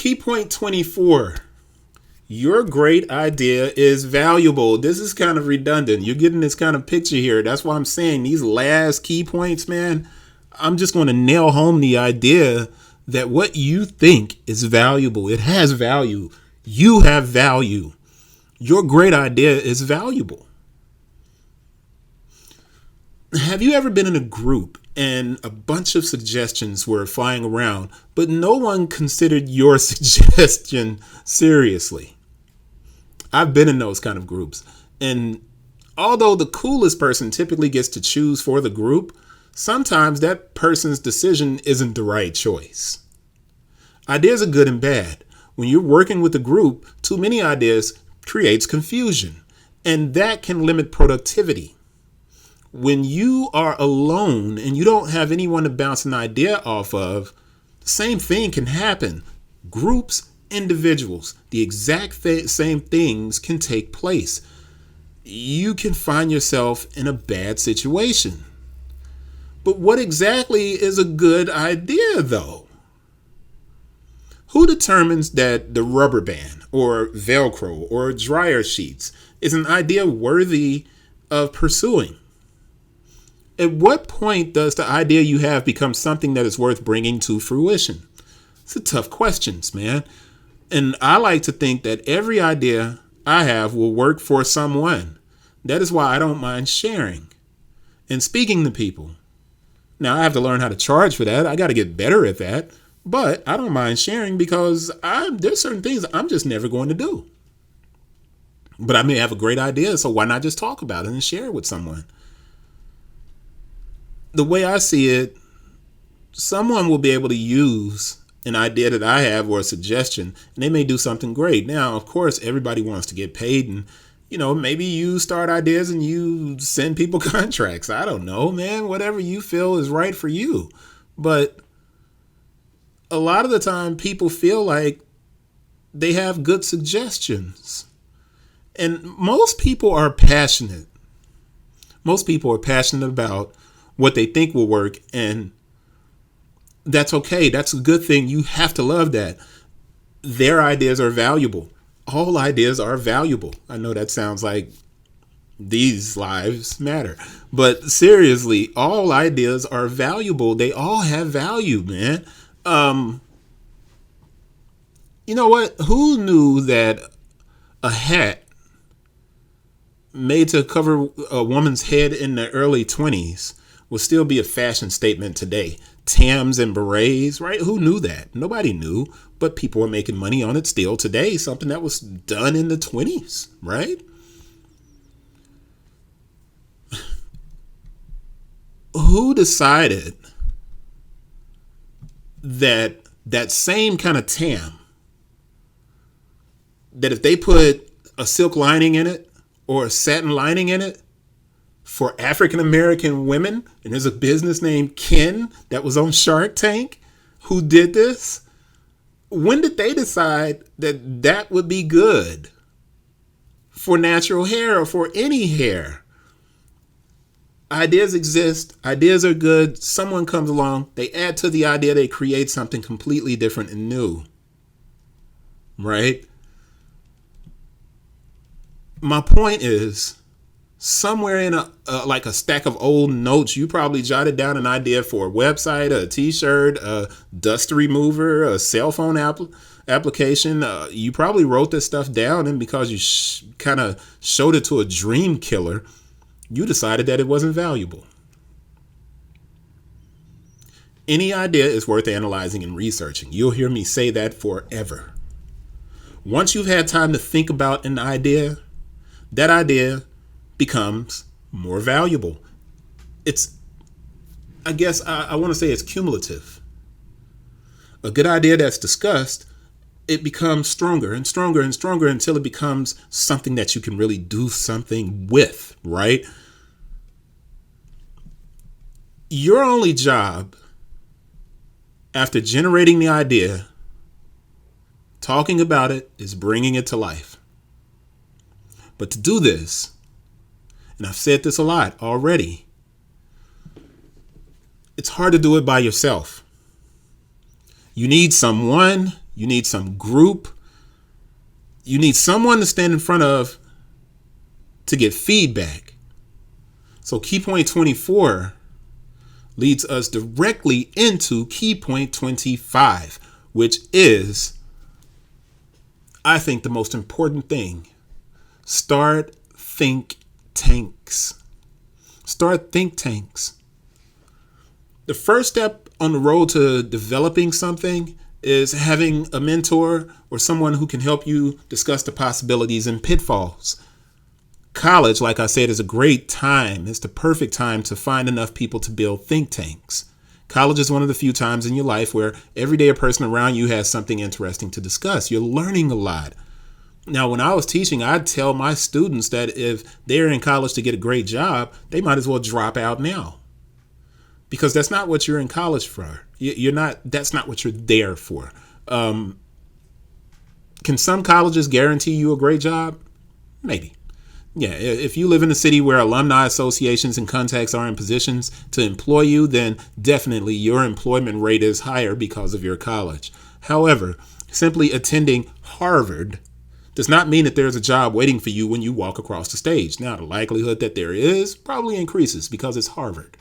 Key point 24. Your great idea is valuable. This is kind of redundant. You're getting this kind of picture here. That's why I'm saying these last key points, man, I'm just going to nail home the idea that what you think is valuable, it has value. You have value. Your great idea is valuable. Have you ever been in a group and a bunch of suggestions were flying around, but no one considered your suggestion seriously? I've been in those kind of groups. And although the coolest person typically gets to choose for the group, sometimes that person's decision isn't the right choice. Ideas are good and bad. When you're working with a group, too many ideas creates confusion, and that can limit productivity. When you are alone and you don't have anyone to bounce an idea off of, the same thing can happen. Groups, individuals, the exact same things can take place. You can find yourself in a bad situation. But what exactly is a good idea, though? Who determines that the rubber band or Velcro or dryer sheets is an idea worthy of pursuing? At what point does the idea you have become something that is worth bringing to fruition? It's a tough question, man. And I like to think that every idea I have will work for someone. That is why I don't mind sharing and speaking to people. Now, I have to learn how to charge for that. I got to get better at that. But I don't mind sharing because there's certain things I'm just never going to do. But I may have a great idea, so why not just talk about it and share it with someone? The way I see it, someone will be able to use an idea that I have or a suggestion, and they may do something great. Now, of course, everybody wants to get paid, and maybe you start ideas and you send people contracts. I don't know, man. Whatever you feel is right for you. But a lot of the time, people feel like they have good suggestions. And most people are passionate. Most people are passionate about what they think will work, and that's okay. That's a good thing. You have to love that. Their ideas are valuable. All ideas are valuable. I know that sounds like these lives matter, but seriously, all ideas are valuable. They all have value, man. You know what? Who knew that a hat made to cover a woman's head in the early 20s will still be a fashion statement today? Tams and berets, right? Who knew that? Nobody knew, but people are making money on it still today. Something that was done in the 20s, right? Who decided that same kind of tam, that if they put a silk lining in it or a satin lining in it for African American women, and there's a business named Ken that was on Shark Tank who did this? When did they decide that that would be good for natural hair or for any hair? Ideas exist. Ideas are good. Someone comes along. They add to the idea. They create something completely different and new. Right? My point is, somewhere in a stack of old notes, you probably jotted down an idea for a website, a t-shirt, a dust remover, a cell phone application. You probably wrote this stuff down, and because you kind of showed it to a dream killer, you decided that it wasn't valuable. Any idea is worth analyzing and researching. You'll hear me say that forever. Once you've had time to think about an idea, that idea becomes more valuable. I want to say it's cumulative. A good idea that's discussed, it becomes stronger and stronger and stronger until it becomes something that you can really do something with, right? Your only job after generating the idea, talking about it, is bringing it to life. But to do this, and I've said this a lot already, it's hard to do it by yourself. You need someone, You need some group. You need someone to stand in front of to get feedback. So key point 24 leads us directly into key point 25, which is, I think, the most important thing. Start think tanks. Start think tanks. The first step on the road to developing something is having a mentor or someone who can help you discuss the possibilities and pitfalls. College, like I said, is a great time. It's the perfect time to find enough people to build think tanks. College is one of the few times in your life where every day a person around you has something interesting to discuss. You're learning a lot. Now, when I was teaching, I'd tell my students that if they're in college to get a great job, they might as well drop out now. Because that's not what you're in college for. That's not what you're there for. Can some colleges guarantee you a great job? Maybe. Yeah, if you live in a city where alumni associations and contacts are in positions to employ you, then definitely your employment rate is higher because of your college. However, simply attending Harvard does not mean that there's a job waiting for you when you walk across the stage. Now, the likelihood that there is probably increases because it's Harvard.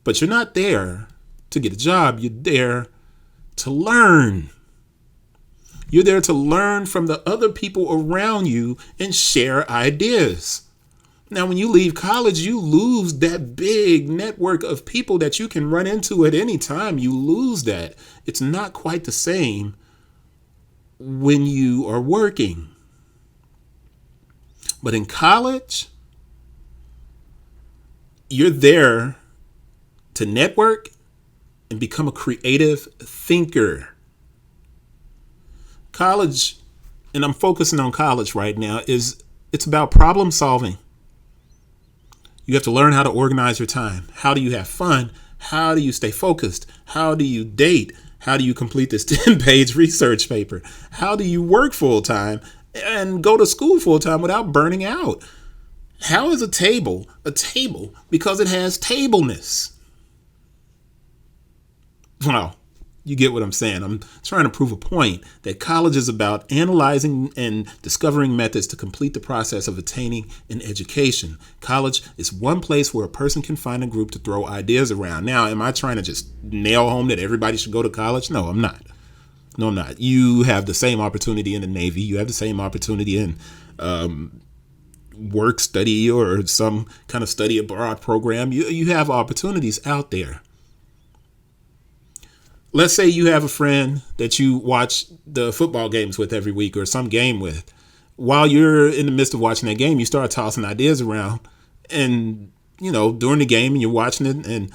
But you're not there to get a job. You're there to learn. You're there to learn from the other people around you and share ideas. Now, when you leave college, you lose that big network of people that you can run into at any time. You lose that. It's not quite the same when you are working. But in college, you're there to network and become a creative thinker. College, and I'm focusing on college right now, it's about problem solving. You have to learn how to organize your time. How do you have fun? How do you stay focused? How do you date? How do you complete this 10-page research paper? How do you work full time and go to school full time without burning out? How is a table a table? Because it has tableness. Well, you get what I'm saying. I'm trying to prove a point that college is about analyzing and discovering methods to complete the process of attaining an education. College is one place where a person can find a group to throw ideas around. Now, am I trying to just nail home that everybody should go to college? No, I'm not. No, I'm not. You have the same opportunity in the Navy. You have the same opportunity in work study or some kind of study abroad program. You have opportunities out there. Let's say you have a friend that you watch the football games with every week or some game with. While you're in the midst of watching that game, you start tossing ideas around and, during the game and you're watching it, and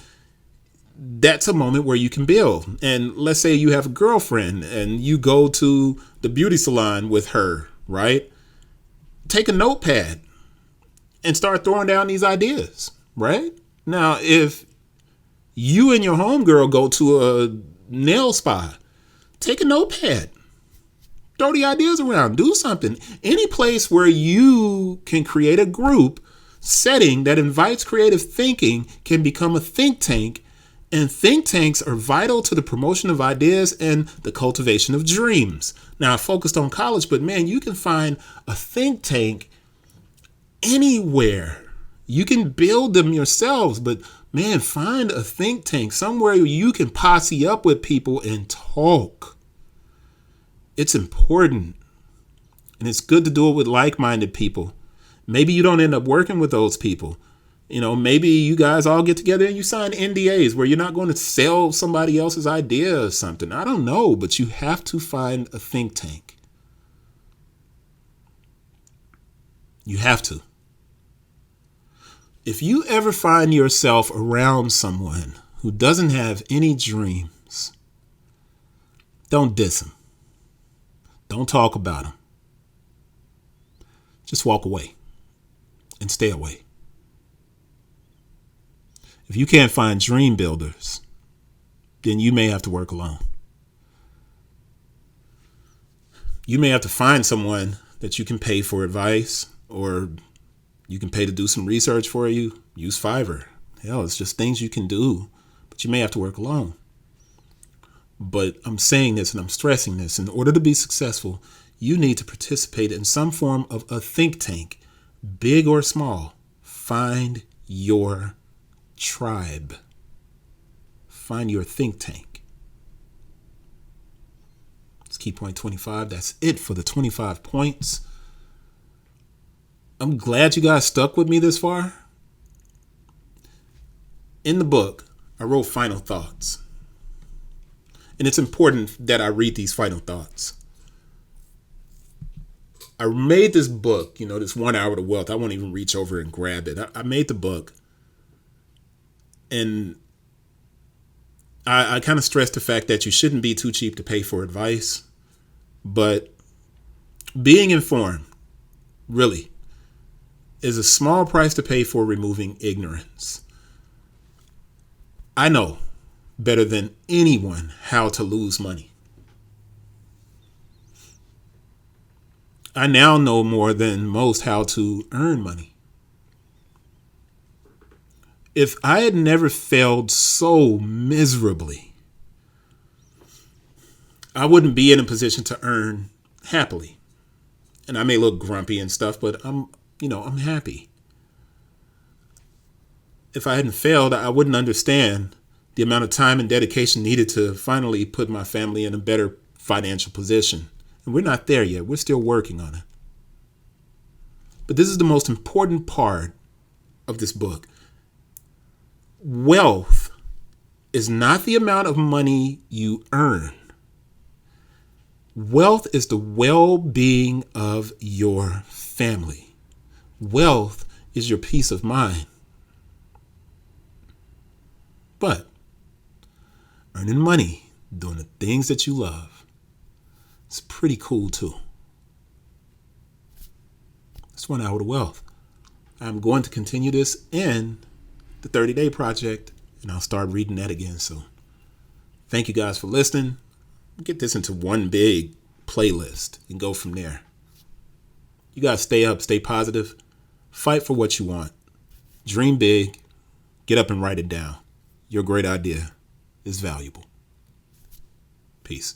that's a moment where you can build. And let's say you have a girlfriend and you go to the beauty salon with her, right? Take a notepad and start throwing down these ideas, right? Now, if you and your homegirl go to a nail spa, take a notepad, throw the ideas around, do something. Any place where you can create a group setting that invites creative thinking can become a think tank, and think tanks are vital to the promotion of ideas and the cultivation of dreams. Now, I focused on college, but man, you can find a think tank anywhere. You can build them yourselves, but man, find a think tank somewhere where you can posse up with people and talk. It's important. And it's good to do it with like-minded people. Maybe you don't end up working with those people. Maybe you guys all get together and you sign NDAs where you're not going to sell somebody else's idea or something. I don't know, but you have to find a think tank. You have to. If you ever find yourself around someone who doesn't have any dreams, don't diss them. Don't talk about them. Just walk away and stay away. If you can't find dream builders, then you may have to work alone. You may have to find someone that you can pay for advice, or you can pay to do some research for you. Use Fiverr. Hell, it's just things you can do, but you may have to work alone. But I'm saying this and I'm stressing this. In order to be successful, you need to participate in some form of a think tank, big or small. Find your tribe. Find your think tank. It's key point 25. That's it for the 25 points. I'm glad you guys stuck with me this far. In the book, I wrote final thoughts. And it's important that I read these final thoughts. I made this book, this 1 Hour to Wealth. I won't even reach over and grab it. I made the book. And I kind of stressed the fact that you shouldn't be too cheap to pay for advice. But being informed, really, is a small price to pay for removing ignorance. I know better than anyone how to lose money. I now know more than most how to earn money. If I had never failed so miserably, I wouldn't be in a position to earn happily. And I may look grumpy and stuff, but I'm happy. If I hadn't failed, I wouldn't understand the amount of time and dedication needed to finally put my family in a better financial position. And we're not there yet. We're still working on it. But this is the most important part of this book. Wealth is not the amount of money you earn. Wealth is the well-being of your family. Wealth is your peace of mind. But earning money, doing the things that you love, it's pretty cool too. That's 1 Hour to Wealth. I'm going to continue this in the 30-day project, and I'll start reading that again soon. Thank you guys for listening. Get this into one big playlist and go from there. You guys stay up, stay positive, fight for what you want, dream big, get up and write it down. Your great idea is valuable. Peace.